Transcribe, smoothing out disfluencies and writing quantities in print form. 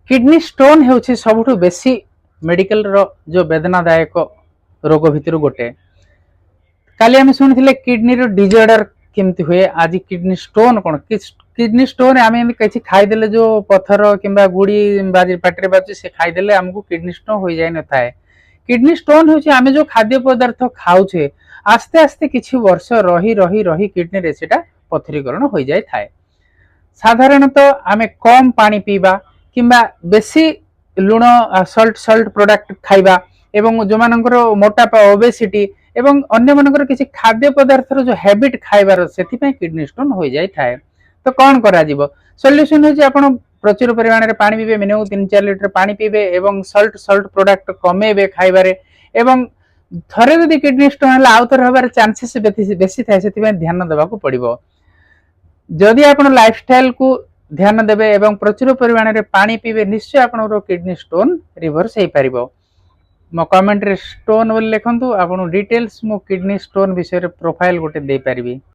Kidney stone ହେଉଛି ସବୁଠୁ ବେଶୀ ମେଡିକାଲର जो वेदनादायक रोग भितर गोटे। काली आम शुणी किडनी डिजर्डर केमती हुए, आज किडनी स्टोन कौन? किडनी स्टोन आम किसी खाईदे जो पथर कि गुड़ी पाटे बाजू से खाईदे आमको किडनी स्टोन हो जाए न था। किडनी स्टोन हूँ आम जो खाद्य पदार्थ खाऊे आस्ते आस्ते किसी वर्ष रही रही रही किडनी रे सेटा पथरीकरण हो जाए थाए। साधारणतः आम कम पानी पीवा किंबा बेसी लुण सल्ट सल्ट प्रोडक्ट खाइबा एवं जो मानकर मोटापा ओबेसिटी एवं अन्य मानकर किसी खाद्य पदार्थर जो हैबिट खाइबार से किडनी स्टोन हो जाए थाए। तो कौन करा जीवो? सॉल्यूशन होची आपण प्रचुर परिमाण रे पानी पीबे, मिनिमम 3-4 लीटर पानी पीबे एवं सल्ट सल्ट प्रोडक्ट कमेबे खाइबारे एवं थरे यदि किडनी स्टोन हला आउ थरे होबार चांसेस बेसी थाए, सेति ध्यान देबा को पड़िबो। जदि आपण लाइफस्टाइल को ध्यान देबे एवं प्रचुर परिमाण रे पानी पीबे, निश्चय आपनरो किडनी स्टोन रिवर्स हे परिबो। मो कमेंट रे स्टोन बोल लिखंतु, आपण डिटेल्स मो किडनी स्टोन विषय रे प्रोफाइल गोटे दे पारिबी।